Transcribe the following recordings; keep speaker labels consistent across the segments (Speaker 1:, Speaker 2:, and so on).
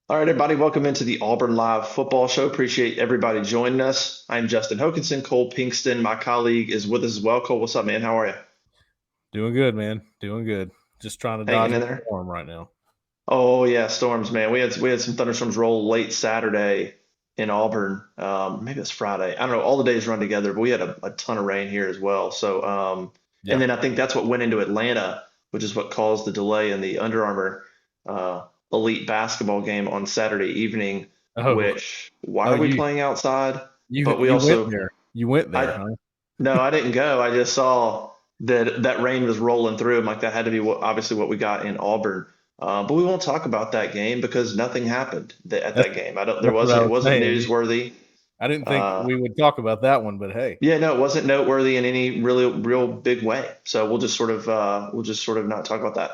Speaker 1: All right, everybody, welcome into the Auburn Live Football Show. Appreciate everybody joining us. I'm Justin Hokanson. Cole Pinkston, my colleague, is with us as well. Cole, what's up, man? How are you?
Speaker 2: Doing good, man. Doing good. Just trying to
Speaker 1: Hanging
Speaker 2: dodge
Speaker 1: in
Speaker 2: a
Speaker 1: there?
Speaker 2: storm right now.
Speaker 1: Oh yeah, storms, man. We had some thunderstorms roll late Saturday in Auburn. Maybe it's Friday. I don't know. All the days run together, but we had a ton of rain here as well. And
Speaker 2: Yeah.
Speaker 1: then I think that's what went into Atlanta, which is what caused the delay in the Under Armour elite basketball game on Saturday evening.
Speaker 2: Oh,
Speaker 1: Which why
Speaker 2: oh,
Speaker 1: are we
Speaker 2: you
Speaker 1: playing outside?
Speaker 2: you
Speaker 1: But we
Speaker 2: you went
Speaker 1: also
Speaker 2: there. You went there,
Speaker 1: I
Speaker 2: huh?
Speaker 1: no, I didn't go. I just saw that rain was rolling through. I'm like, that had to be obviously what we got in Auburn. But we won't talk about that game because nothing happened at
Speaker 2: That's
Speaker 1: that game. I don't. There
Speaker 2: that's what I
Speaker 1: wasn't. It
Speaker 2: was
Speaker 1: wasn't
Speaker 2: saying.
Speaker 1: newsworthy.
Speaker 2: I didn't think
Speaker 1: Uh,
Speaker 2: we would talk about that one, but hey.
Speaker 1: yeah, no, it wasn't noteworthy in any really real big way. So we'll just sort of not talk about that.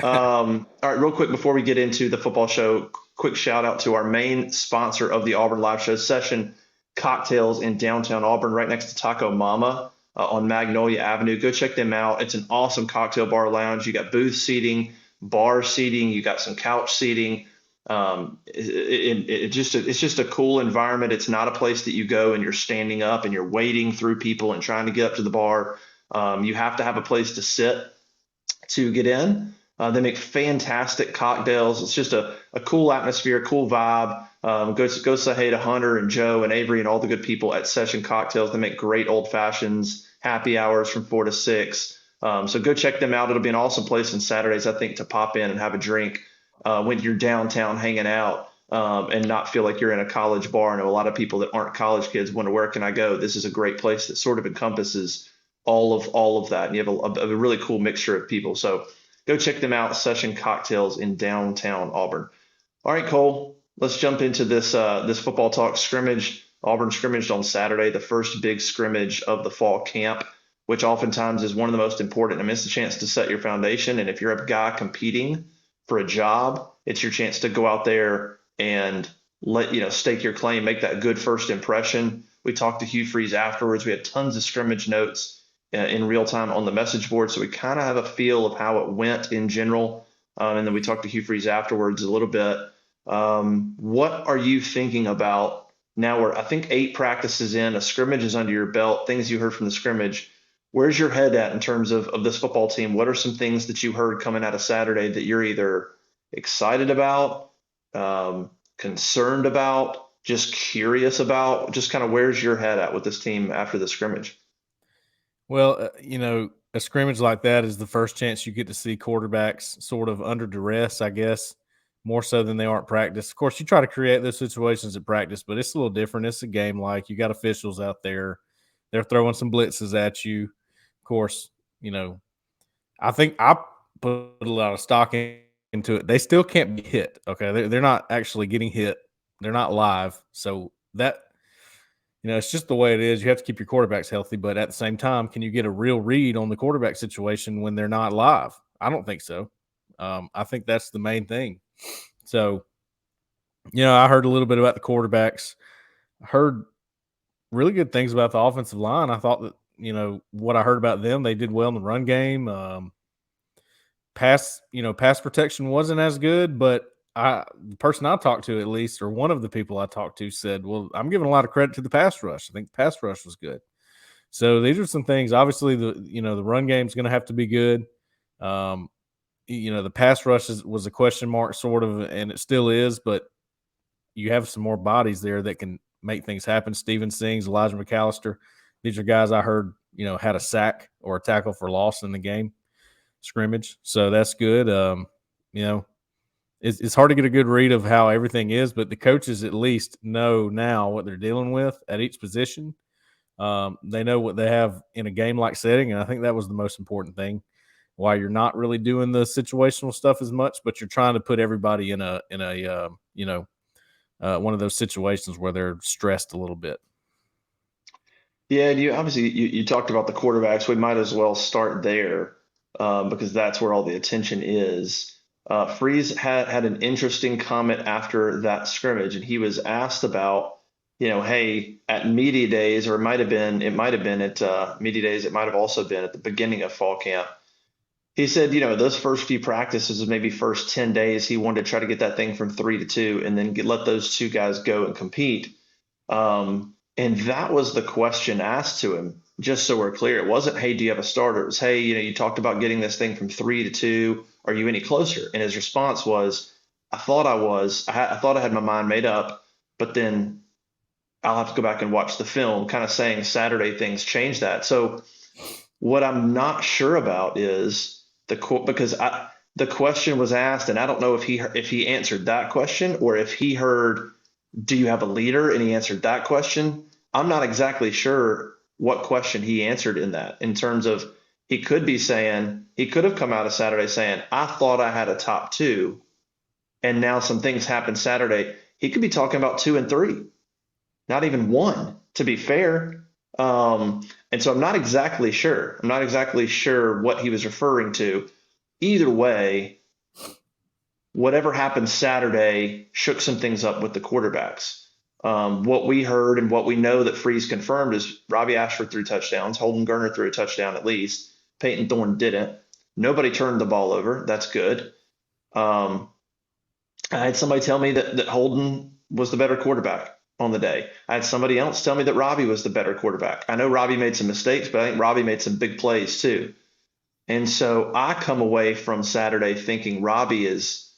Speaker 1: All right, real quick before we get into the football show, quick shout out to our main sponsor of the Auburn Live Show session, Cocktails in downtown Auburn, right next to Taco Mama on Magnolia Avenue. Go check them out. It's an awesome cocktail bar lounge. You got booth seating, bar seating, you got some couch seating. It's just a cool environment. It's not a place that you go and you're standing up and you're wading through people and trying to get up to the bar. You have to have a place to sit to get in. They make fantastic cocktails. It's just a cool atmosphere, cool vibe. Go say hey to Hunter and Joe and Avery and all the good people at Session Cocktails. They make great old fashions, happy hours from 4 to 6. So go check them out. It'll be an awesome place on Saturdays, I think, to pop in and have a drink when you're downtown hanging out and not feel like you're in a college bar. I know a lot of people that aren't college kids wonder where can I go. This is a great place that sort of encompasses all of that, and you have a really cool mixture of people. So go check them out. Session Cocktails in downtown Auburn. All right, Cole, let's jump into this football talk. Scrimmage. Auburn scrimmaged on Saturday, the first big scrimmage of the fall camp, which oftentimes is one of the most important. I mean, it's a chance to set your foundation, and if you're a guy competing for a job, it's your chance to go out there and stake your claim, make that good first impression. We talked to Hugh Freeze afterwards. We had tons of scrimmage notes in real time on the message board, so we kind of have a feel of how it went in general. And then we talked to Hugh Freeze afterwards a little bit. What are you thinking about now? We're I think 8 practices in, a scrimmage is under your belt. Things you heard from the scrimmage. Where's your head at in terms of this football team? What are some things that you heard coming out of Saturday that you're either excited about, concerned about, just curious about? Just kind of where's your head at with this team after the scrimmage?
Speaker 2: Well, a scrimmage like that is the first chance you get to see quarterbacks sort of under duress, I guess, more so than they are at practice. Of course, you try to create those situations at practice, but it's a little different. It's a game like you got officials out there. They're throwing some blitzes at you. Of course, you know, I think I put a lot of stock into it. They still can't be hit. Okay. They're not actually getting hit. They're not live. So that it's just the way it is. You have to keep your quarterbacks healthy, but at the same time, can you get a real read on the quarterback situation when they're not live? I don't think so. I think that's the main thing. So, I heard a little bit about the quarterbacks. I heard really good things about the offensive line. I thought that, what I heard about them, they did well in the run game. Pass protection wasn't as good, but the person I talked to, at least, or one of the people I talked to, said, "Well, I'm giving a lot of credit to the pass rush. I think the pass rush was good." So these are some things. Obviously, the run game is going to have to be good. Um, the pass rush was a question mark, sort of, and it still is. But you have some more bodies there that can make things happen. Steven Sings, Elijah McAllister. These are guys I heard had a sack or a tackle for loss in the game scrimmage. So that's good. You know, it's hard to get a good read of how everything is, but the coaches at least know now what they're dealing with at each position. They know what they have in a game like setting, and I think that was the most important thing. Why you're not really doing the situational stuff as much, but you're trying to put everybody in one of those situations where they're stressed a little bit.
Speaker 1: Yeah, and you talked about the quarterbacks. We might as well start there because that's where all the attention is. Freeze had an interesting comment after that scrimmage, and he was asked about, hey, at media days, or it might have been at media days, it might have also been at the beginning of fall camp. He said, those first few practices, maybe first 10 days, he wanted to try to get that thing from 3 to 2 and then let those two guys go and compete. And that was the question asked to him, just so we're clear. It wasn't, hey, do you have a starter? It was, hey, you talked about getting this thing from 3 to 2. Are you any closer? And his response was, I thought I was. I thought I had my mind made up, but then I'll have to go back and watch the film, kind of saying Saturday things changed that. So what I'm not sure about is because the question was asked, and I don't know if he answered that question or if he heard, do you have a leader? And he answered that question. I'm not exactly sure what question he answered in that, in terms of he could have come out of Saturday saying, I thought I had a top two, and now some things happened Saturday. He could be talking about 2 and 3, not even 1, to be fair. And so I'm not exactly sure. I'm not exactly sure what he was referring to. Either way, whatever happened Saturday shook some things up with the quarterbacks. What we heard and what we know that Freeze confirmed is Robbie Ashford threw touchdowns. Holden Gerner threw a touchdown at least. Peyton Thorne didn't. Nobody turned the ball over. That's good. I had somebody tell me that Holden was the better quarterback on the day. I had somebody else tell me that Robbie was the better quarterback. I know Robbie made some mistakes, but I think Robbie made some big plays too. And so I come away from Saturday thinking Robbie is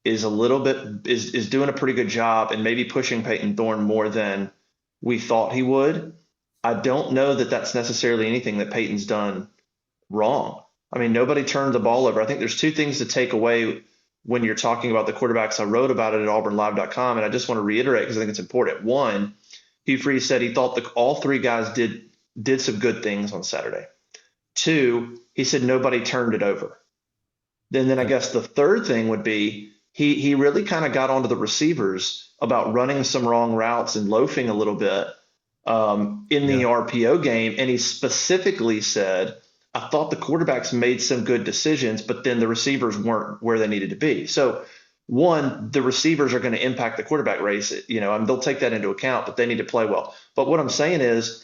Speaker 1: a little bit is doing a pretty good job and maybe pushing Peyton Thorne more than we thought he would. I don't know that that's necessarily anything that Peyton's done wrong. I mean, nobody turned the ball over. I think there's two things to take away when you're talking about the quarterbacks. I wrote about it at auburnlive.com, and I just want to reiterate because I think it's important. One, Hugh Freeze said he thought that all three guys did some good things on Saturday. Two, he said nobody turned it over. Then I guess the third thing would be he really kind of got onto the receivers about running some wrong routes and loafing a little bit in the RPO game. And he specifically said, I thought the quarterbacks made some good decisions, but then the receivers weren't where they needed to be. So one, the receivers are going to impact the quarterback race. They'll take that into account, but they need to play well. But what I'm saying is,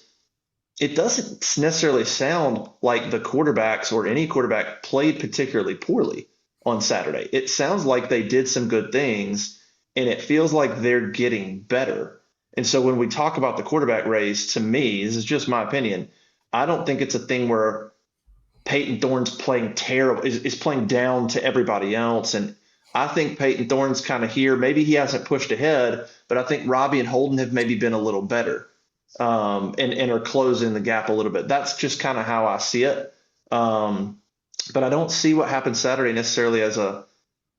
Speaker 1: it doesn't necessarily sound like the quarterbacks or any quarterback played particularly poorly on Saturday. It sounds like they did some good things, and it feels like they're getting better. And so when we talk about the quarterback race, to me, this is just my opinion, I don't think it's a thing where Peyton Thorne's playing terrible, is playing down to everybody else. And I think Peyton Thorne's kind of here. Maybe he hasn't pushed ahead, but I think Robbie and Holden have maybe been a little better and are closing the gap a little bit. That's just kind of how I see it. But I don't see what happened Saturday necessarily as a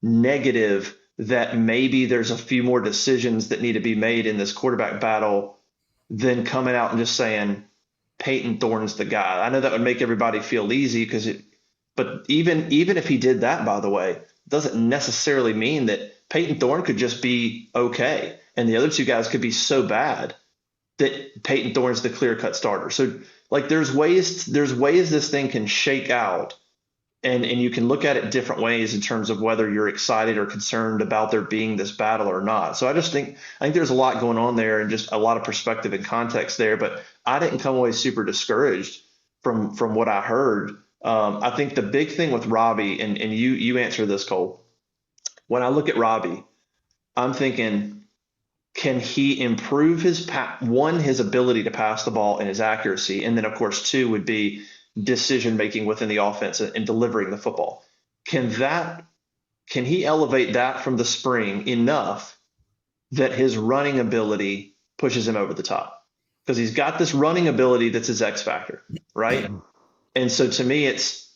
Speaker 1: negative, that maybe there's a few more decisions that need to be made in this quarterback battle than coming out and just saying Peyton Thorne's the guy. I know that would make everybody feel easy but even if he did that, by the way, doesn't necessarily mean that Peyton Thorne could just be okay and the other two guys could be so bad that Peyton Thorne's the clear-cut starter. So like there's ways this thing can shake out, and you can look at it different ways in terms of whether you're excited or concerned about there being this battle or not. So I think there's a lot going on there and just a lot of perspective and context there, but I didn't come away super discouraged from what I heard. I think the big thing with Robbie, and you answer this, Cole. When I look at Robbie, I'm thinking, can he improve his ability to pass the ball and his accuracy? And then, of course, two would be decision making within the offense and delivering the football. Can he elevate that from the spring enough that his running ability pushes him over the top? Because he's got this running ability that's his X factor, right? And so to me, it's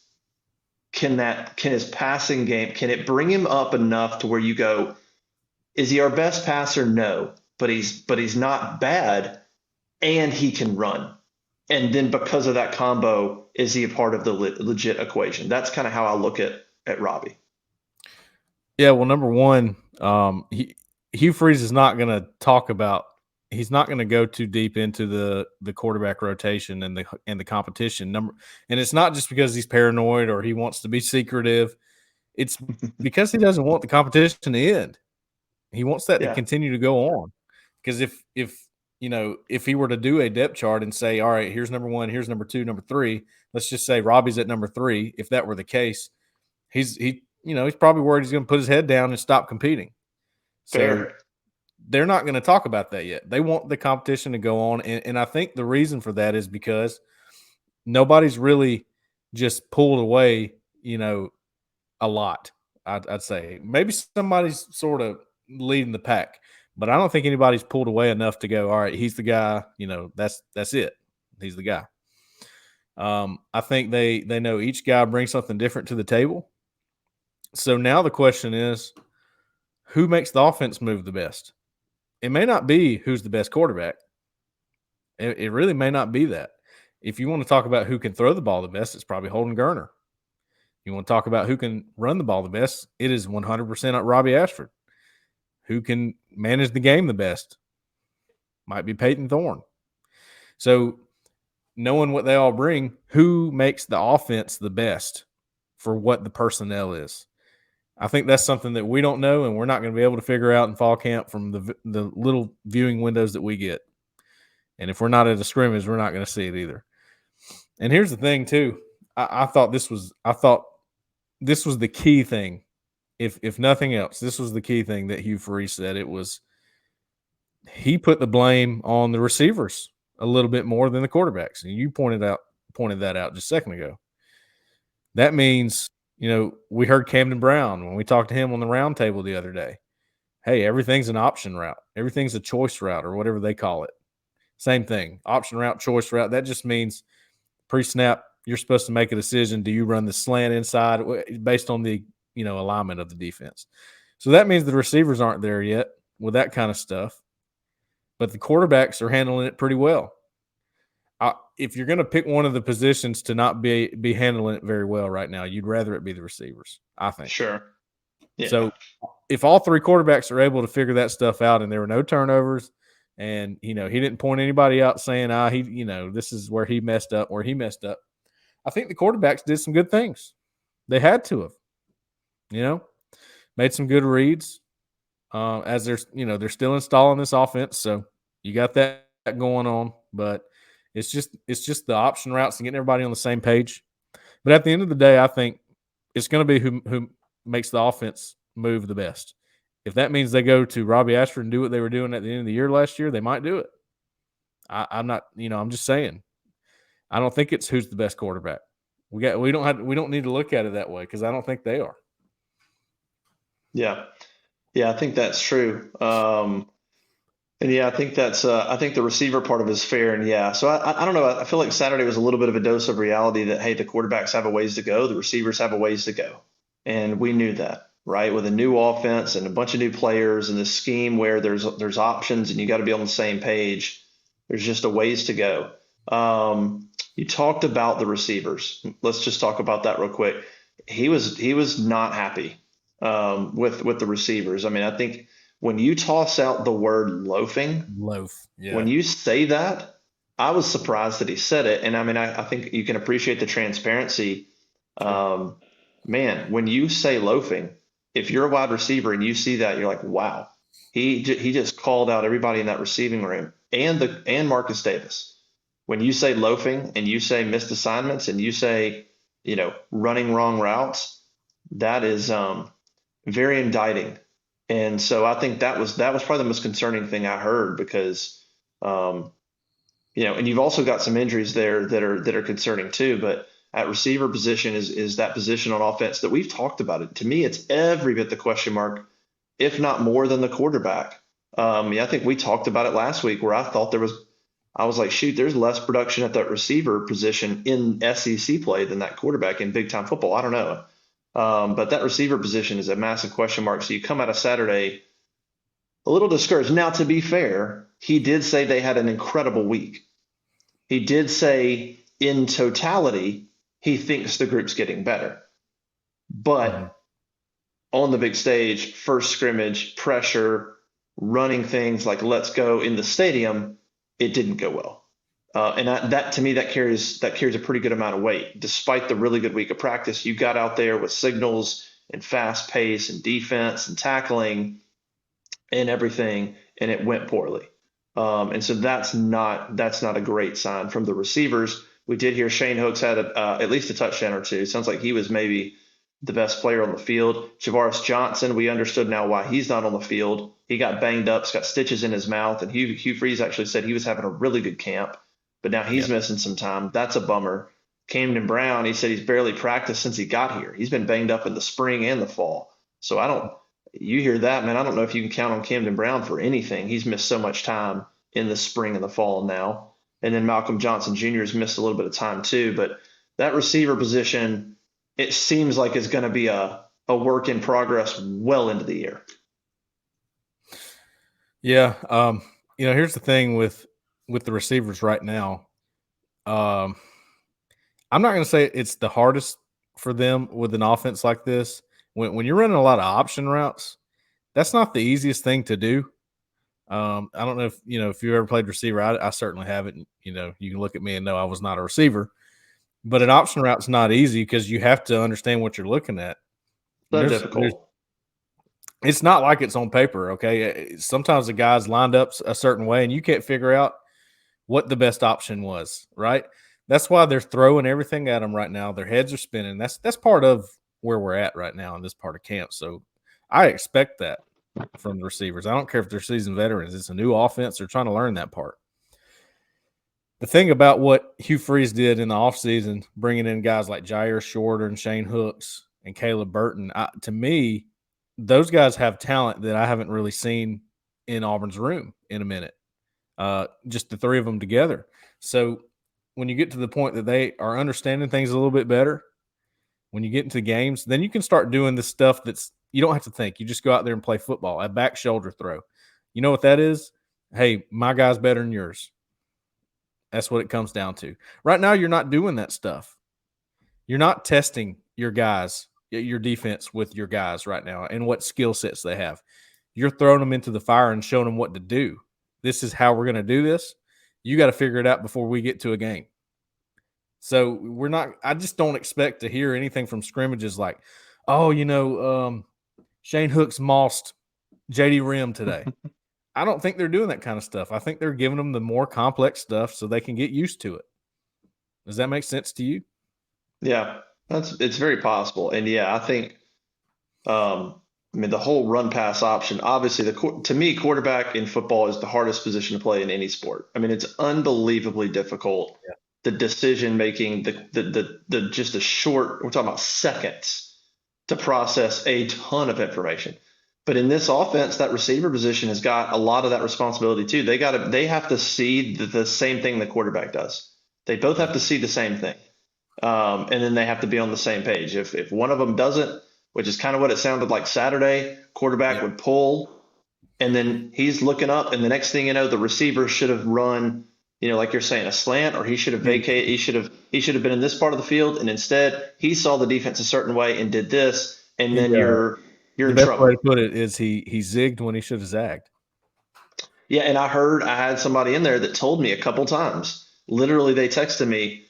Speaker 1: can his passing game, can it bring him up enough to where you go, is he our best passer? No, but he's not bad, and he can run. And then because of that combo, is he a part of the legit equation? That's kind of how I look at Robbie.
Speaker 2: Yeah, well, number one, Hugh Freeze is not going to talk about. He's not going to go too deep into the quarterback rotation and the competition number. And it's not just because he's paranoid or he wants to be secretive. It's because he doesn't want the competition to end. He wants that to continue to go on. Because if he were to do a depth chart and say, all right, here's number one, here's number two, number three, let's just say Robbie's at number 3. If that were the case, he's probably worried he's going to put his head down and stop competing. So
Speaker 1: Fair.
Speaker 2: they're not going to talk about that yet. They want the competition to go on, and I think the reason for that is because nobody's really just pulled away, a lot. I'd say maybe somebody's sort of leading the pack, but I don't think anybody's pulled away enough to go, all right, he's the guy. That's it. He's the guy. I think they know each guy brings something different to the table. So now the question is, who makes the offense move the best? It may not be who's the best quarterback. It really may not be that. If you want to talk about who can throw the ball the best, it's probably Holden Gerner. You want to talk about who can run the ball the best, it is 100% Robbie Ashford. Who can manage the game the best? Might be Peyton Thorne. So knowing what they all bring, who makes the offense the best for what the personnel is? I think that's something that we don't know, and we're not going to be able to figure out in fall camp from the little viewing windows that we get. And if we're not at a scrimmage, we're not going to see it either. And here's the thing, too. I thought this was the key thing. If nothing else, this was the key thing that Hugh Freeze said. It was he put the blame on the receivers a little bit more than the quarterbacks. And you pointed that out just a second ago. That means, we heard Camden Brown when we talked to him on the round table the other day. Hey, everything's an option route. Everything's a choice route or whatever they call it. Same thing. Option route, choice route. That just means pre-snap, you're supposed to make a decision. Do you run the slant inside based on the, alignment of the defense? So that means the receivers aren't there yet with that kind of stuff. But the quarterbacks are handling it pretty well. If you're going to pick one of the positions to not be handling it very well right now, you'd rather it be the receivers, I think.
Speaker 1: Sure. Yeah.
Speaker 2: So if all three quarterbacks are able to figure that stuff out and there were no turnovers and, he didn't point anybody out saying, this is where he messed up, I think the quarterbacks did some good things. They had to have, made some good reads as they're still installing this offense. So you got that going on, but it's just the option routes and getting everybody on the same page. But at the end of the day, I think it's going to be who makes the offense move the best. If that means they go to Robbie Ashford and do what they were doing at the end of the year last year, they might do it. I'm not, I'm just saying. I don't think it's who's the best quarterback. We don't need to look at it that way because I don't think they are.
Speaker 1: Yeah. Yeah, I think that's true. And yeah, I think I think the receiver part of it is fair. And yeah, so I don't know. I feel like Saturday was a little bit of a dose of reality that, hey, the quarterbacks have a ways to go. The receivers have a ways to go. And we knew that, right? With a new offense and a bunch of new players and this scheme where there's options and you got to be on the same page. There's just a ways to go. You talked about the receivers. Let's just talk about that real quick. He was not happy with the receivers. I mean, I think when you toss out the word loafing,
Speaker 2: Yeah.
Speaker 1: when you say that, I was surprised that he said it. And I mean, I think you can appreciate the transparency. Man, when you say loafing, if you're a wide receiver and you see that, you're like, wow, he just called out everybody in that receiving room and Marcus Davis. When you say loafing and you say missed assignments and you say, running wrong routes, that is very indicting. And so I think that was probably the most concerning thing I heard because, and you've also got some injuries there that are concerning too. But at receiver position is that position on offense that we've talked about it. To me, it's every bit the question mark, if not more than the quarterback. I think we talked about it last week where I was like, shoot, there's less production at that receiver position in SEC play than that quarterback in big time football. I don't know. But that receiver position is a massive question mark. So you come out of Saturday a little discouraged. Now, to be fair, he did say they had an incredible week. He did say in totality, he thinks the group's getting better. But on the big stage, first scrimmage, pressure, running things like let's go in the stadium, it didn't go well. And that to me, that carries a pretty good amount of weight. Despite the really good week of practice, you got out there with signals and fast pace and defense and tackling and everything, and it went poorly. And so that's not a great sign from the receivers. We did hear Shane Hooks had at least a touchdown or two. Sounds like he was maybe the best player on the field. Javaris Johnson, we understood now why he's not on the field. He got banged up, he's got stitches in his mouth, and Hugh Freeze actually said he was having a really good camp, but now he's
Speaker 2: Yeah.
Speaker 1: missing some time. That's a bummer. Camden Brown, he said he's barely practiced since he got here. He's been banged up in the spring and the fall. So I don't, you hear that, man, I don't know if you can count on Camden Brown for anything. He's missed so much time in the spring and the fall now. And then Malcolm Johnson Jr. has missed a little bit of time too. But that receiver position, it seems like it's going to be a work in progress well into the year.
Speaker 2: Yeah. Here's the thing with the receivers right now. I'm not going to say it's the hardest for them with an offense like this. When you're running a lot of option routes, that's not the easiest thing to do. I don't know if you ever played receiver. I certainly haven't. You can look at me and know I was not a receiver. But an option route's not easy because you have to understand what you're looking at.
Speaker 1: So difficult.
Speaker 2: It's not like it's on paper, okay? Sometimes the guy's lined up a certain way, and you can't figure out what the best option was, right? That's why they're throwing everything at them right now. Their heads are spinning. That's part of where we're at right now in this part of camp. So I expect that from the receivers. I don't care if they're seasoned veterans. It's a new offense. They're trying to learn that part. The thing about what Hugh Freeze did in the offseason, bringing in guys like Jair Shorter and Shane Hooks and Caleb Burton, to me, those guys have talent that I haven't really seen in Auburn's room in a minute. Just the three of them together. So when you get to the point that they are understanding things a little bit better, when you get into games, then you can start doing the stuff that's you don't have to think. You just go out there and play football, a back shoulder throw. You know what that is? Hey, my guy's better than yours. That's what it comes down to. Right now, you're not doing that stuff. You're not testing your guys, your defense with your guys right now and what skill sets they have. You're throwing them into the fire and showing them what to do. This is how we're going to do this. You got to figure it out before we get to a game. So I just don't expect to hear anything from scrimmages like, oh, Shane Hooks mossed JD Rim today. I don't think they're doing that kind of stuff. I think they're giving them the more complex stuff so they can get used to it. Does that make sense to you?
Speaker 1: Yeah, it's very possible. And yeah, I think the whole run pass option, obviously to me, quarterback in football is the hardest position to play in any sport. It's unbelievably difficult.
Speaker 2: Yeah.
Speaker 1: The decision making, the just a short, we're talking about seconds to process a ton of information. But in this offense, that receiver position has got a lot of that responsibility too. They have to see the same thing the quarterback does. They both have to see the same thing. And then they have to be on the same page. If one of them doesn't, which is kind of what it sounded like Saturday, quarterback would pull, and then he's looking up, and the next thing you know, the receiver should have run, like you're saying, a slant, or he should have vacated. He should have been in this part of the field, and instead he saw the defense a certain way and did this, and then you're in trouble. The
Speaker 2: best way to put it is he zigged when he should have zagged.
Speaker 1: Yeah, and I had somebody in there that told me a couple times. Literally, they texted me,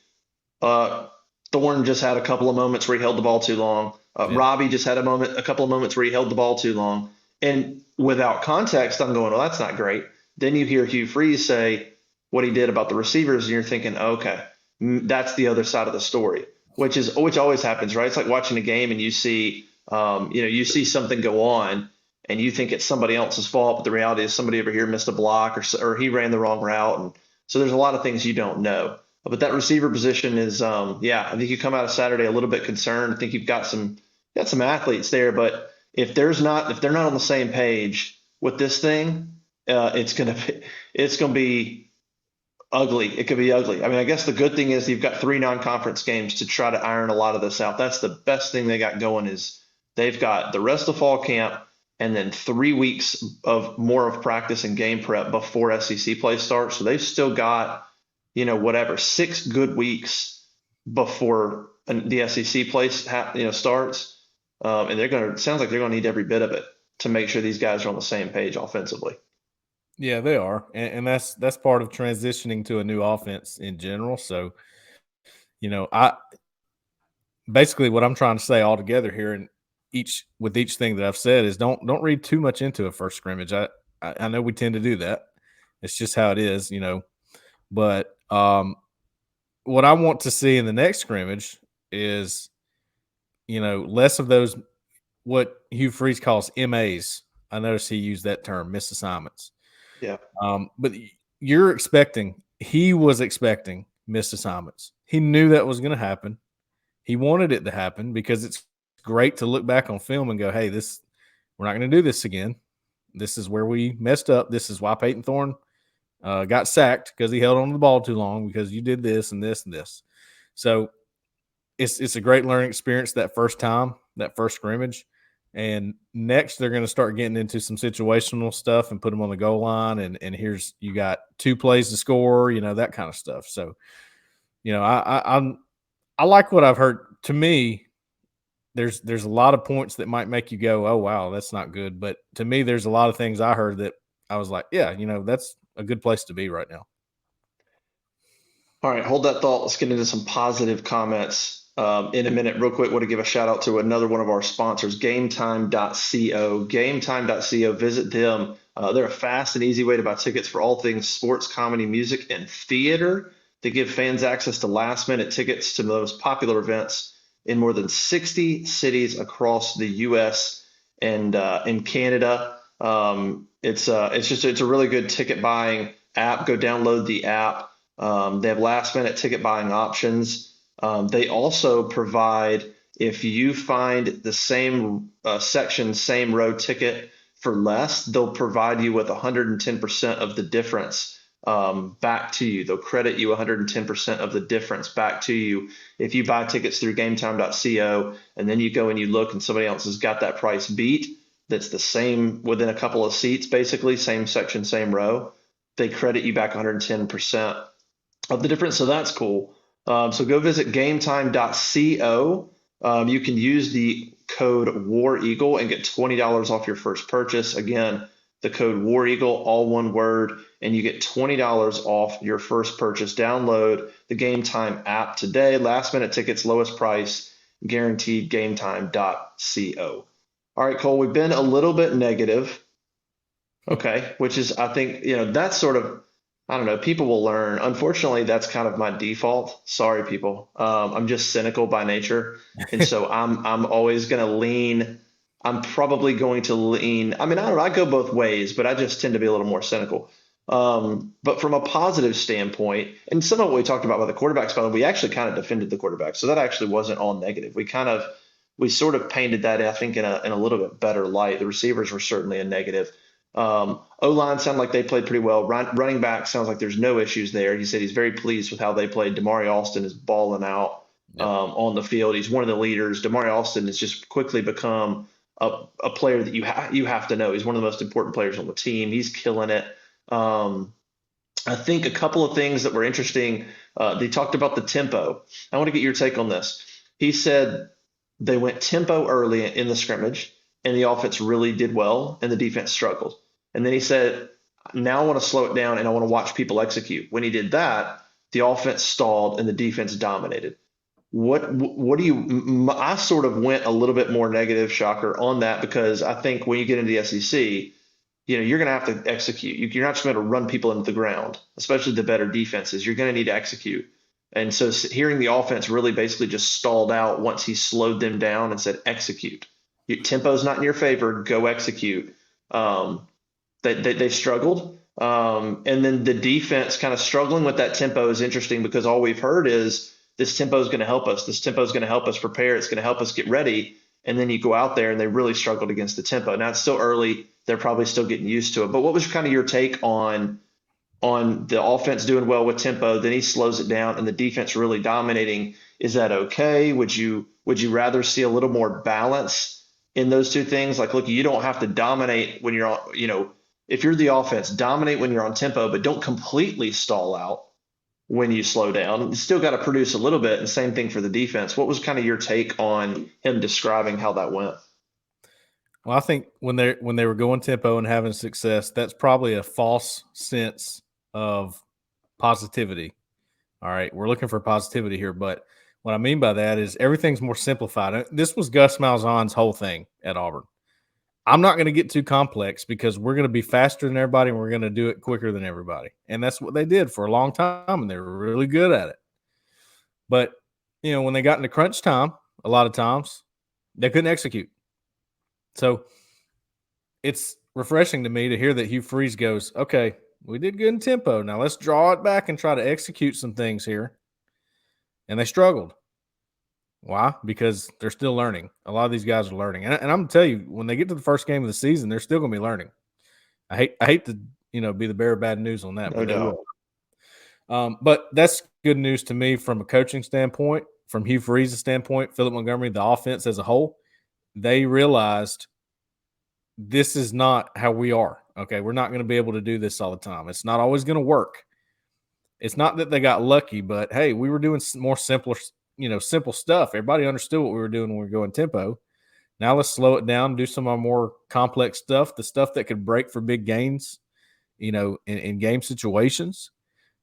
Speaker 1: Thorne just had a couple of moments where he held the ball too long. Robbie just had a couple of moments where he held the ball too long. And without context, I'm going, well, that's not great. Then you hear Hugh Freeze say what he did about the receivers, and you're thinking, okay, that's the other side of the story, which always happens, right? It's like watching a game and you see, you see something go on and you think it's somebody else's fault, but the reality is somebody over here missed a block or he ran the wrong route. And so there's a lot of things you don't know. But that receiver position is, I think you come out of Saturday a little bit concerned. I think you've got some athletes there, but if they're not on the same page with this thing, it's gonna be ugly. It could be ugly. I guess the good thing is you've got 3 non-conference games to try to iron a lot of this out. That's the best thing they got going is they've got the rest of fall camp and then 3 weeks of more of practice and game prep before SEC play starts. So they've still got 6 good weeks before the SEC play starts. And it sounds like they're going to need every bit of it to make sure these guys are on the same page offensively.
Speaker 2: Yeah, they are. And that's part of transitioning to a new offense in general. So, basically what I'm trying to say all together here and with each thing that I've said is don't read too much into a first scrimmage. I know we tend to do that. It's just how it is, But what I want to see in the next scrimmage is less of those, what Hugh Freeze calls MAs. I noticed he used that term, missed assignments.
Speaker 1: Yeah.
Speaker 2: But he was expecting missed assignments. He knew that was going to happen. He wanted it to happen because it's great to look back on film and go, hey, we're not going to do this again. This is where we messed up. This is why Peyton Thorne got sacked, because he held on to the ball too long, because you did this and this and this. So it's a great learning experience that first scrimmage. And next, they're going to start getting into some situational stuff and put them on the goal line. And you got 2 plays to score, that kind of stuff. So, I like what I've heard. To me, there's a lot of points that might make you go, oh, wow, that's not good. But to me, there's a lot of things I heard that I was like, yeah, that's a good place to be right now.
Speaker 1: All right, hold that thought. Let's get into some positive comments in a minute. Real quick, want to give a shout out to another one of our sponsors, GameTime.co. GameTime.co, visit them. They're a fast and easy way to buy tickets for all things sports, comedy, music, and theater. They give fans access to last-minute tickets to the most popular events in more than 60 cities across the U.S. and in Canada. It's a really good ticket buying app. Go download the app. They have last-minute ticket buying options. They also provide, if you find the same section, same row ticket for less, they'll provide you with 110% of the difference back to you. They'll credit you 110% of the difference back to you if you buy tickets through GameTime.co, and then you go and you look and somebody else has got that price beat that's the same within a couple of seats, basically, same section, same row. They credit you back 110% of the difference. So that's cool. So go visit GameTime.co. You can use the code War Eagle and get $20 off your first purchase. Again, the code War Eagle, all one word, and you get $20 off your first purchase. Download the Game Time app today. Last minute tickets, lowest price, guaranteed. GameTime.co. All right, Cole, we've been a little bit negative. Okay, which is, I think, that's sort of, I don't know, people will learn. Unfortunately, that's kind of my default. Sorry, people. I'm just cynical by nature. And so I'm always going to lean. I'm probably going to lean. I mean, I don't know. I go both ways, but I just tend to be a little more cynical. But from a positive standpoint, and some of what we talked about the quarterbacks, by the way, we actually kind of defended the quarterbacks. So that actually wasn't all negative. We sort of painted that, I think, in a little bit better light. The receivers were certainly a negative. O-line sounded like they played pretty well. Running back sounds like there's no issues there. He said he's very pleased with how they played. Damari Alston is balling out on the field. He's one of the leaders. Damari Alston has just quickly become a player that you have to know. He's one of the most important players on the team. He's killing it. I think a couple of things that were interesting. They talked about the tempo. I want to get your take on this. He said they went tempo early in the scrimmage, and the offense really did well, and the defense struggled. And then he said, now I want to slow it down, and I want to watch people execute. When he did that, the offense stalled, and the defense dominated. I sort of went a little bit more negative, shocker, on that, because I think when you get into the SEC, you're going to have to execute. You're not just going to run people into the ground, especially the better defenses. You're going to need to execute. And so hearing the offense really basically just stalled out once he slowed them down and said, execute. Your tempo's not in your favor. Go execute. They struggled. And then the defense kind of struggling with that tempo is interesting, because all we've heard is this tempo is going to help us. This tempo is going to help us prepare. It's going to help us get ready. And then you go out there and they really struggled against the tempo. Now it's still early. They're probably still getting used to it. But what was kind of your take on the offense doing well with tempo? Then he slows it down and the defense really dominating. Is that okay? Would you rather see a little more balance in those two things? Like, look, you don't have to dominate when you're on, if you're the offense, dominate when you're on tempo, but don't completely stall out when you slow down. You still got to produce a little bit. And same thing for the defense. What was kind of your take on him describing how that went?
Speaker 2: Well, I think when they were going tempo and having success, that's probably a false sense of positivity. All right, we're looking for positivity here, but what I mean by that is everything's more simplified. This was Gus Malzahn's whole thing at Auburn. I'm not going to get too complex because we're going to be faster than everybody and we're going to do it quicker than everybody. And that's what they did for a long time, and they were really good at it. But, when they got into crunch time, a lot of times They couldn't execute. So it's refreshing to me to hear that Hugh Freeze goes, okay, we did good in tempo. Now let's draw it back and try to execute some things here. And they struggled. Why? Because they're still learning. A lot of these guys are learning. And I'm going to tell you, when they get to the first game of the season, they're still going to be learning. I hate to, be the bearer of bad news on that,
Speaker 1: No
Speaker 2: but they
Speaker 1: doubt.
Speaker 2: will. But that's good news to me from a coaching standpoint, from Hugh Freeze's standpoint, Philip Montgomery, the offense as a whole. They realized this is not how we are. Okay, we're not going to be able to do this all the time. It's not always going to work. It's not that they got lucky, but hey, we were doing more simple stuff. Everybody understood what we were doing when we were going tempo. Now let's slow it down, do some of our more complex stuff, the stuff that could break for big gains, in game situations,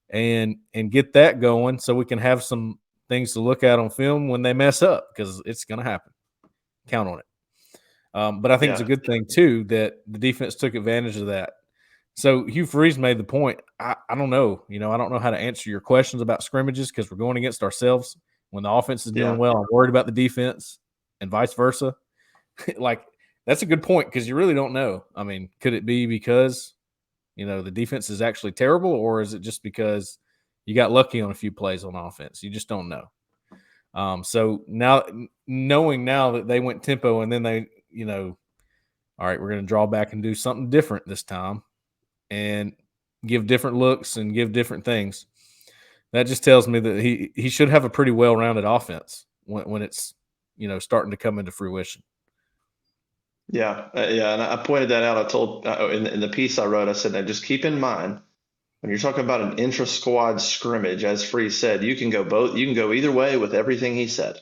Speaker 2: and get that going so we can have some things to look at on film when they mess up, because it's going to happen. Count on it. But I think it's a good thing, too, that the defense took advantage of that. So Hugh Freeze made the point. I don't know. I don't know how to answer your questions about scrimmages because we're going against ourselves. When the offense is doing well, I'm worried about the defense and vice versa. Like, that's a good point because you really don't know. I mean, could it be because, the defense is actually terrible, or is it just because you got lucky on a few plays on offense? You just don't know. So now, knowing now that they went tempo and then they, all right, we're going to draw back and do something different this time and give different looks and give different things. That just tells me that he should have a pretty well-rounded offense when it's, starting to come into fruition.
Speaker 1: Yeah. And I pointed that out. I told in the piece I wrote, I said, now just keep in mind when you're talking about an intra-squad scrimmage, as Freeze said, you can go either way with everything he said.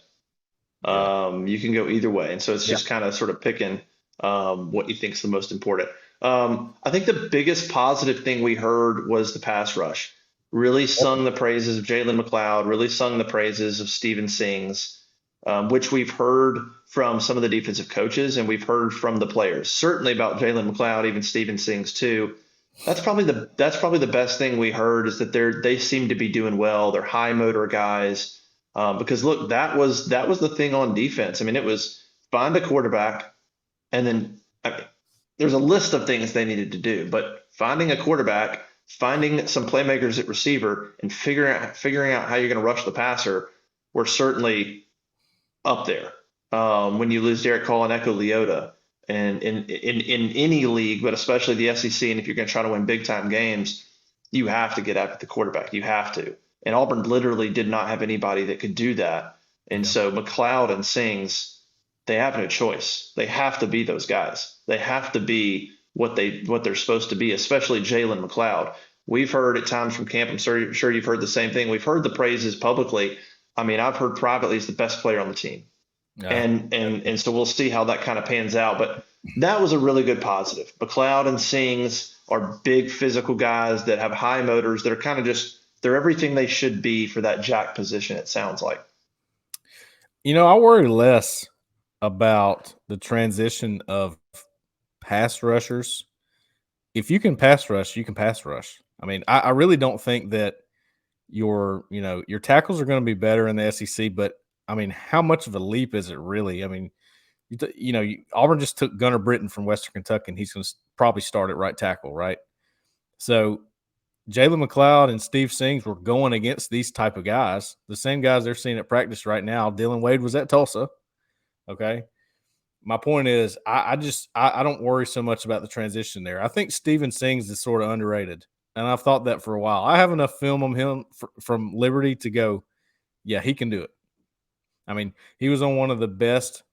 Speaker 1: You can go either way. And so it's just kind of sort of picking what you think is the most important. I think the biggest positive thing we heard was the pass rush. Really sung the praises of Jalen McLeod, really sung the praises of Steven Sings, which we've heard from some of the defensive coaches and we've heard from the players. Certainly about Jalen McLeod, even Steven Sings too. That's probably the best thing we heard is that they seem to be doing well. They're high motor guys. Because look, that was the thing on defense. I mean, it was find a quarterback, and then there's a list of things they needed to do, but finding a quarterback, finding some playmakers at receiver, and figuring out how you're going to rush the passer were certainly up there. When you lose Derek Cole and Echo Leota, and in any league, but especially the SEC, and if you're going to try to win big time games, you have to get after the quarterback. You have to. And Auburn literally did not have anybody that could do that. And so McLeod and Sings, they have no choice. They have to be those guys. They have to be what they're supposed to be, especially Jalen McLeod. We've heard at times from camp, I'm sure you've heard the same thing. We've heard the praises publicly. I mean, I've heard privately he's the best player on the team. And so we'll see how that kind of pans out. But that was a really good positive. McLeod and Sings are big physical guys that have high motors that are kind of they're everything they should be for that jack position, it sounds like.
Speaker 2: I worry less about the transition of pass rushers. If you can pass rush, you can pass rush. I mean, I really don't think that your tackles are going to be better in the SEC, but I mean, how much of a leap is it really? I mean, Auburn just took Gunnar Britton from Western Kentucky, and he's going to probably start at right tackle, right? So Jalen McLeod and Steve Sings were going against these type of guys, the same guys they're seeing at practice right now. Dylan Wade was at Tulsa. Okay. My point is, I don't worry so much about the transition there. I think Steven Sings is sort of underrated, and I've thought that for a while. I have enough film on him from Liberty to go, yeah, he can do it. I mean, he was on one of the best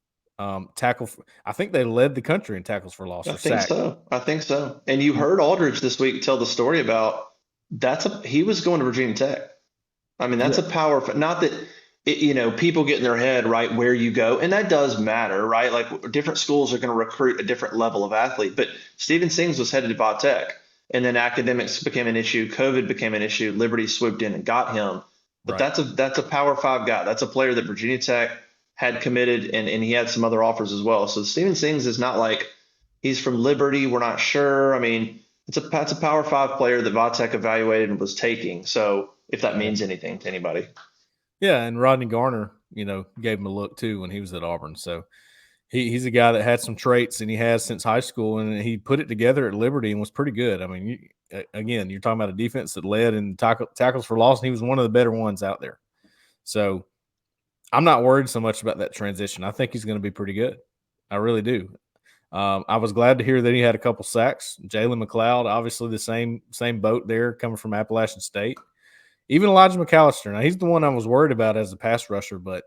Speaker 2: tackle. I think they led the country in tackles for loss.
Speaker 1: I think so. And you heard Aldridge this week tell the story about he was going to Virginia Tech. I mean, that's a power. Not that people get in their head right where you go, and that does matter, right? Like different schools are going to recruit a different level of athlete. But Steven Sings was headed to Va Tech, and then academics became an issue. COVID became an issue. Liberty swooped in and got him. But that's a Power 5 guy. That's a player that Virginia Tech had committed, and he had some other offers as well. So Steven Sings is not like he's from Liberty. We're not sure. I mean, that's a Power 5 player that Va Tech evaluated and was taking. So if that means anything to anybody.
Speaker 2: Yeah, and Rodney Garner, gave him a look too when he was at Auburn. So, he's a guy that had some traits, and he has since high school, and he put it together at Liberty and was pretty good. I mean, again, you're talking about a defense that led in tackles for loss, and he was one of the better ones out there. So I'm not worried so much about that transition. I think he's going to be pretty good. I really do. I was glad to hear that he had a couple sacks. Jalen McLeod, obviously the same boat there, coming from Appalachian State. Even Elijah McAllister. Now, he's the one I was worried about as a pass rusher, but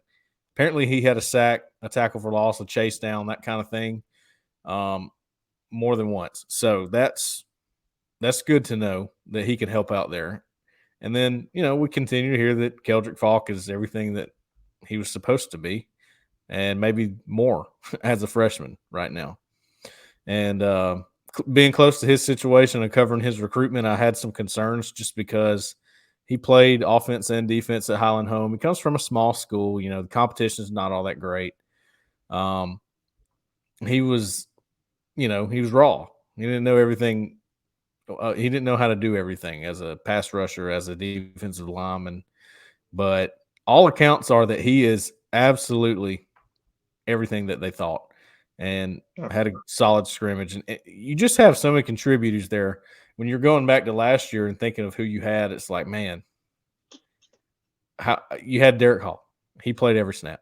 Speaker 2: apparently he had a sack, a tackle for loss, a chase down, that kind of thing, more than once. So that's good to know that he can help out there. And then, we continue to hear that Keldrick Falk is everything that he was supposed to be, and maybe more as a freshman right now. And being close to his situation and covering his recruitment, I had some concerns just because he played offense and defense at Highland Home. He comes from a small school. The competition is not all that great. He was, he was raw. He didn't know everything. He didn't know how to do everything as a pass rusher, as a defensive lineman. But all accounts are that he is absolutely everything that they thought, and had a solid scrimmage. And you just have so many contributors there. When you're going back to last year and thinking of who you had, it's like, man, how you had Derek Hall. He played every snap.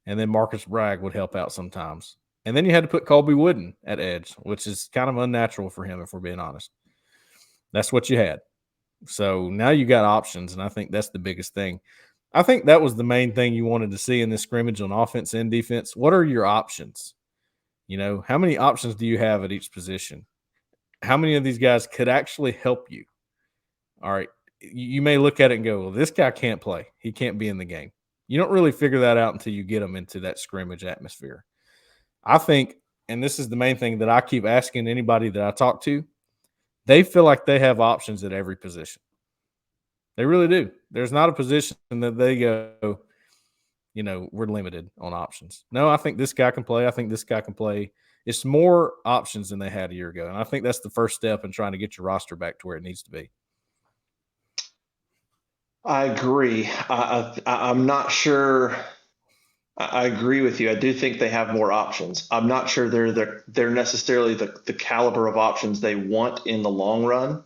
Speaker 2: And then Marcus Bragg would help out sometimes. And then you had to put Colby Wooden at edge, which is kind of unnatural for him, if we're being honest. That's what you had. So now you got options, and I think that's the biggest thing. I think that was the main thing you wanted to see in this scrimmage on offense and defense. What are your options? How many options do you have at each position? How many of these guys could actually help you? All right. You may look at it and go, well, this guy can't play. He can't be in the game. You don't really figure that out until you get them into that scrimmage atmosphere. I think, and this is the main thing that I keep asking anybody that I talk to, they feel like they have options at every position. They really do. There's not a position that they go, we're limited on options. No, I think this guy can play. I think this guy can play. It's more options than they had a year ago. And I think that's the first step in trying to get your roster back to where it needs to be.
Speaker 1: I agree. I'm not sure. I agree with you. I do think they have more options. I'm not sure they're necessarily the caliber of options they want in the long run,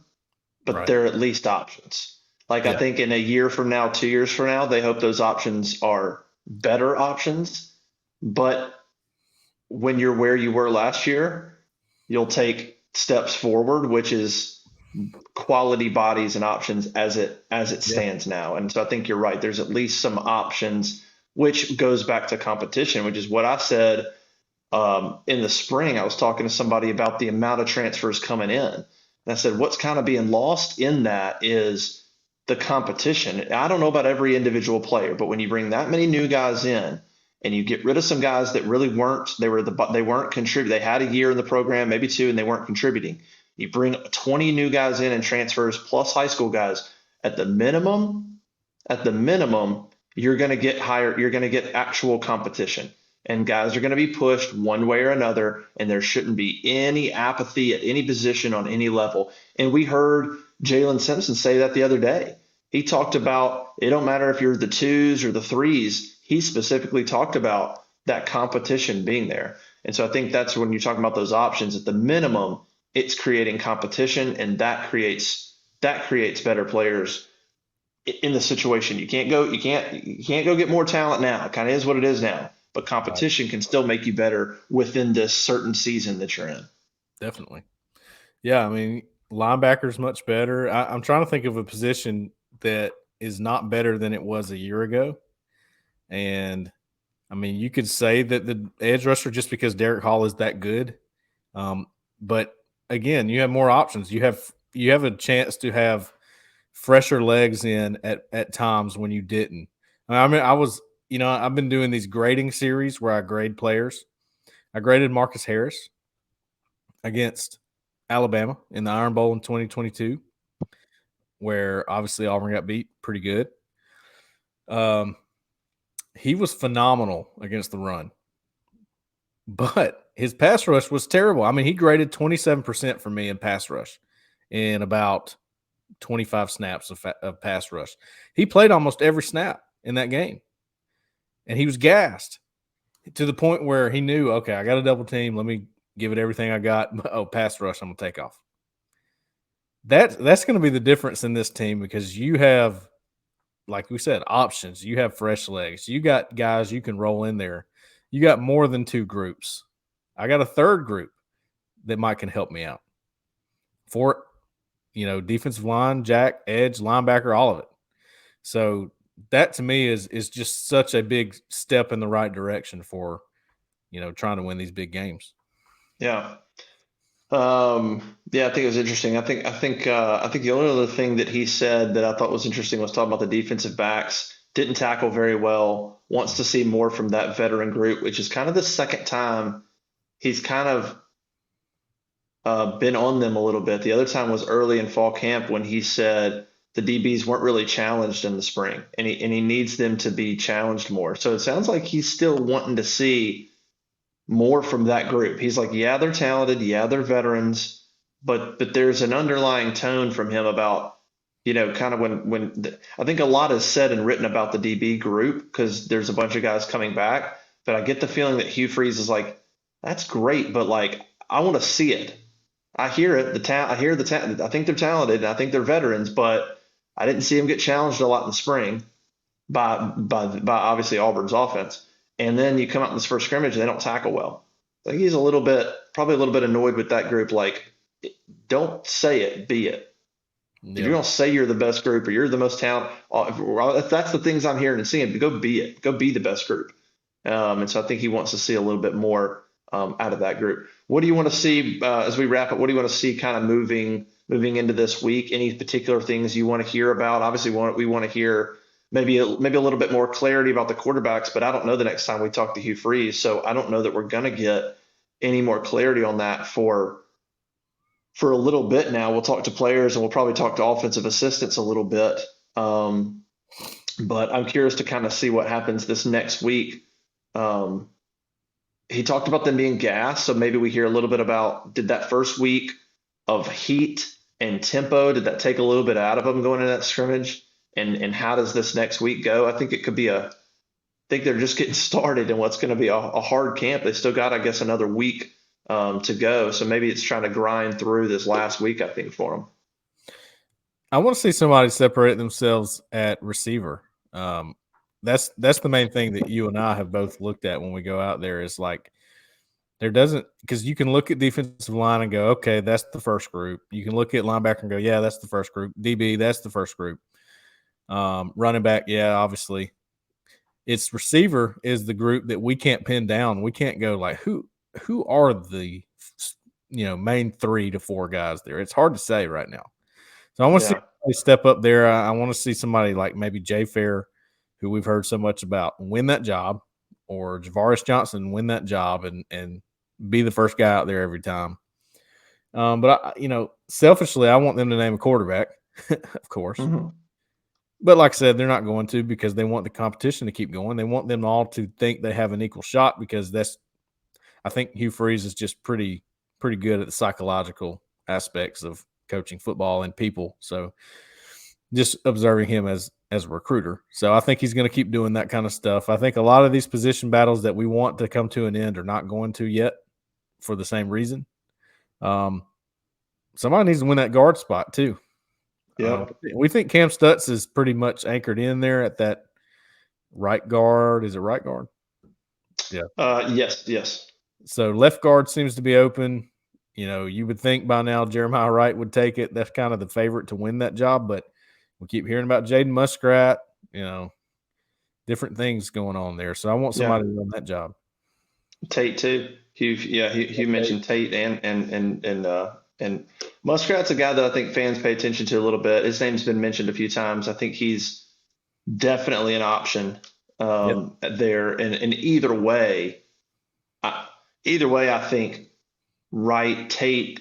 Speaker 1: but
Speaker 2: Right.
Speaker 1: they're at least options. Like, I think in a year from now, 2 years from now, they hope those options are better options. But when you're where you were last year, you'll take steps forward, which is quality bodies and options as it stands now. And so I think you're right. There's at least some options, which goes back to competition, which is what I said in the spring. I was talking to somebody about the amount of transfers coming in. And I said, what's kind of being lost in that is the competition. I don't know about every individual player, but when you bring that many new guys in and you get rid of some guys that really weren't contributing, they had a year in the program, maybe two, and they weren't contributing. You bring 20 new guys in and transfers plus high school guys. At the minimum, you're going to get higher. You're going to get actual competition, and guys are going to be pushed one way or another. And there shouldn't be any apathy at any position on any level. And we heard Jalen Simpson say that the other day. He talked about it don't matter if you're the twos or the threes. He specifically talked about that competition being there. And so I think that's when you're talking about those options. At the minimum, it's creating competition, and that creates better players in the situation. You can't go get more talent now. It kind of is what it is now. But competition can still make you better within this certain season that you're in.
Speaker 2: Definitely. Yeah, I mean, linebacker's much better. I'm trying to think of a position that is not better than it was a year ago. And I mean, you could say that the edge rusher, just because Derek Hall is that good. But again, you have more options. You have a chance to have fresher legs in at times when you didn't. I mean, I've been doing these grading series where I grade players. I graded Marcus Harris against Alabama in the Iron Bowl in 2022, where obviously Auburn got beat pretty good. He was phenomenal against the run, but his pass rush was terrible. I mean, he graded 27% for me in pass rush in about 25 snaps of pass rush. He played almost every snap in that game, and he was gassed. to the point where he knew, okay, I got a double team. Let me give it everything I got. Oh, pass rush, I'm gonna take off. That's going to be the difference in this team because you have, like we said, options. You have fresh legs. You got guys you can roll in there. You got more than two groups. I got a third group that might can help me out. For defensive line, jack, edge, linebacker, all of it. So that to me is just such a big step in the right direction for trying to win these big games.
Speaker 1: Yeah. Yeah, I think it was interesting. I think the only other thing that he said that I thought was interesting was talking about the defensive backs. Didn't tackle very well. Wants to see more from that veteran group, which is kind of the second time he's kind of been on them a little bit. The other time was early in fall camp when he said the DBs weren't really challenged in the spring, and he needs them to be challenged more. So it sounds like he's still wanting to see more from that group. He's like, yeah, they're talented, yeah, they're veterans, but there's an underlying tone from him about, kind of I think a lot is said and written about the DB group because there's a bunch of guys coming back, but I get the feeling that Hugh Freeze is like, that's great, but like I want to see it. I hear it. I hear the talent. I think they're talented. And I think they're veterans, but I didn't see them get challenged a lot in the spring by obviously Auburn's offense. And then you come out in this first scrimmage and they don't tackle well. I think he's probably a little bit annoyed with that group. Like, don't say it, be it. If you're gonna say you're the best group or you're the most talented, if that's the things I'm hearing and seeing, go be it. Go be the best group. And so I think he wants to see a little bit more out of that group. What do you want to see as we wrap up? What do you want to see kind of moving into this week? Any particular things you want to hear about? Obviously, we want to hear maybe a little bit more clarity about the quarterbacks, but I don't know the next time we talk to Hugh Freeze, so I don't know that we're going to get any more clarity on that for a little bit now. We'll talk to players and we'll probably talk to offensive assistants a little bit. But I'm curious to kind of see what happens this next week. He talked about them being gassed, so maybe we hear a little bit about, did that first week of heat and tempo, did that take a little bit out of them going into that scrimmage? And how does this next week go? I think it could be I think they're just getting started in what's going to be a hard camp. They still got, I guess, another week to go. So maybe it's trying to grind through this last week, I think, for them.
Speaker 2: I want to see somebody separate themselves at receiver. That's the main thing that you and I have both looked at when we go out there is like there doesn't, because you can look at defensive line and go, okay, that's the first group. You can look at linebacker and go, yeah, that's the first group. DB, that's the first group. Running back, yeah, obviously. It's receiver is the group that we can't pin down. We can't go like who are the main 3 to 4 guys there. It's hard to say right now. So I want to see somebody step up there. I want to see somebody like maybe Jay Fair, who we've heard so much about, win that job, or Javaris Johnson win that job and be the first guy out there every time. But selfishly, I want them to name a quarterback, of course.
Speaker 1: Mm-hmm.
Speaker 2: But like I said, they're not going to because they want the competition to keep going. They want them all to think they have an equal shot because I think Hugh Freeze is just pretty good at the psychological aspects of coaching football and people. So just observing him as a recruiter. So I think he's going to keep doing that kind of stuff. I think a lot of these position battles that we want to come to an end are not going to yet for the same reason. Somebody needs to win that guard spot too.
Speaker 1: Yeah.
Speaker 2: We think Cam Stutz is pretty much anchored in there at that right guard. Is it right guard? Yeah.
Speaker 1: Yes.
Speaker 2: So left guard seems to be open. You would think by now Jeremiah Wright would take it. That's kind of the favorite to win that job, but we keep hearing about Jaden Muskrat, different things going on there. So I want somebody to run that job.
Speaker 1: Tate too. Hugh mentioned Tate and Muskrat's a guy that I think fans pay attention to a little bit. His name's been mentioned a few times. I think he's definitely an option there. And either way, I think Wright, Tate,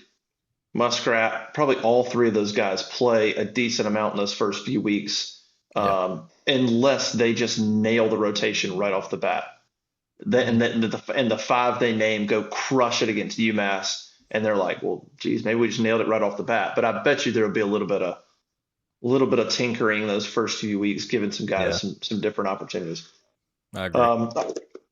Speaker 1: Muskrat, probably all 3 of those guys play a decent amount in those first few weeks, unless they just nail the rotation right off the bat. And the 5 they name go crush it against UMass, and they're like, well, geez, maybe we just nailed it right off the bat. But I bet you there will be a little bit of tinkering those first few weeks, giving some guys some different opportunities.
Speaker 2: I agree.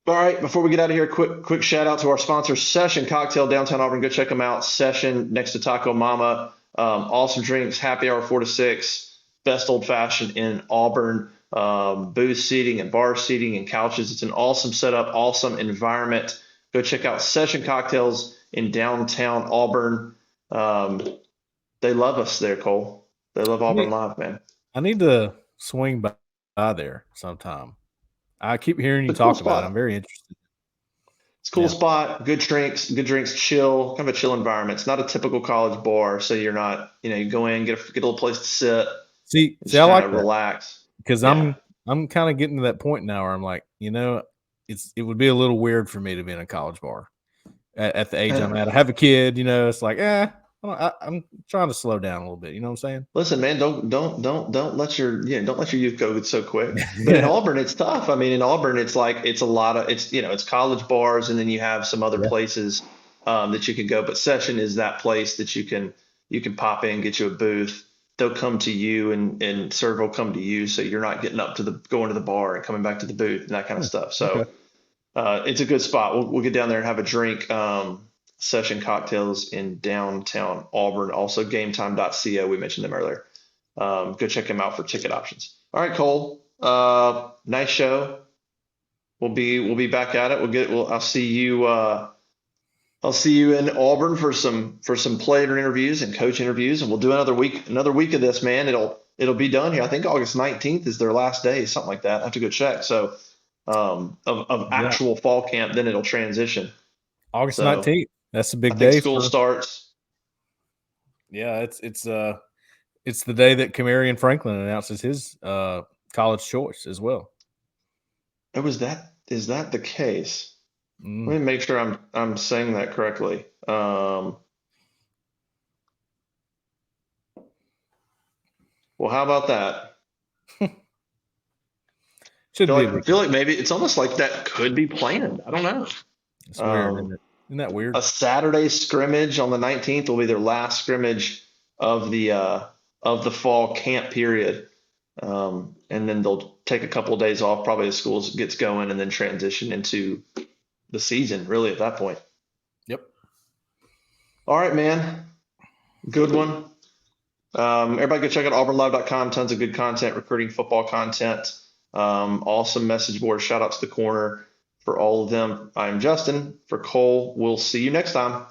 Speaker 1: All right, before we get out of here, quick shout out to our sponsor, Session Cocktail, downtown Auburn. Go check them out. Session next to Taco Mama. Awesome drinks, happy hour 4 to 6. Best old fashioned in Auburn. Booth seating and bar seating and couches. It's an awesome setup, awesome environment. Go check out Session Cocktails in downtown Auburn. They love us there, Cole. They love Auburn Live, man.
Speaker 2: I need to swing by there sometime. I keep hearing you
Speaker 1: It's a cool
Speaker 2: talk about it. I'm
Speaker 1: spot.
Speaker 2: very interested.
Speaker 1: It's a cool
Speaker 2: Yeah.
Speaker 1: spot, good drinks, chill, kind of a chill environment. It's not a typical college bar, so you're not, you go in, get a little place to sit,
Speaker 2: See,
Speaker 1: and
Speaker 2: I
Speaker 1: just kind
Speaker 2: like
Speaker 1: of
Speaker 2: that
Speaker 1: relax.
Speaker 2: because
Speaker 1: Yeah.
Speaker 2: I'm kind of getting to that point now where I'm like, it would be a little weird for me to be in a college bar at the age I'm at. I have a kid, it's like, I'm trying to slow down a little bit. You know what I'm saying?
Speaker 1: Listen, man, don't let your don't let your youth go so quick. But in Auburn, it's tough. I mean, in Auburn, it's like it's a lot of it's college bars, and then you have some other
Speaker 2: Yeah.
Speaker 1: places that you can go. But Session is that place that you can pop in, get you a booth. They'll come to you, and serve will come to you, so you're not getting up to the going to the bar and coming back to the booth and that kind of stuff.
Speaker 2: Okay.
Speaker 1: So it's a good spot. We'll get down there and have a drink. Session Cocktails in downtown Auburn. Also, GameTime.co. We mentioned them earlier. Go check them out for ticket options. All right, Cole. Nice show. We'll be back at it. I'll see you. I'll see you in Auburn for some player interviews and coach interviews, and we'll do another week of this, man. It'll be done here. I think August 19th is their last day, something like that. I have to go check. So of
Speaker 2: Yeah.
Speaker 1: actual fall camp, then it'll transition.
Speaker 2: August
Speaker 1: So
Speaker 2: 19th. That's a
Speaker 1: I
Speaker 2: big
Speaker 1: think
Speaker 2: day
Speaker 1: school
Speaker 2: for.
Speaker 1: starts.
Speaker 2: Yeah, it's the day that Kamarion Franklin announces his college choice as well.
Speaker 1: Is that the case?
Speaker 2: Mm.
Speaker 1: Let me make sure I'm saying that correctly. Well, how about that?
Speaker 2: Should be a
Speaker 1: I
Speaker 2: big.
Speaker 1: feel like maybe it's almost like that could be planned. I don't know.
Speaker 2: It's weird, isn't it? Isn't that weird?
Speaker 1: A Saturday scrimmage on the 19th will be their last scrimmage of the fall camp period. And then they'll take a couple of days off, probably as school gets going, and then transition into the season, really, at that point.
Speaker 2: Yep.
Speaker 1: All right, man. Good one. Everybody go check out auburnlive.com. Tons of good content, recruiting football content. Awesome message board. Shout out to the corner for all of them. I'm Justin. For Cole, we'll see you next time.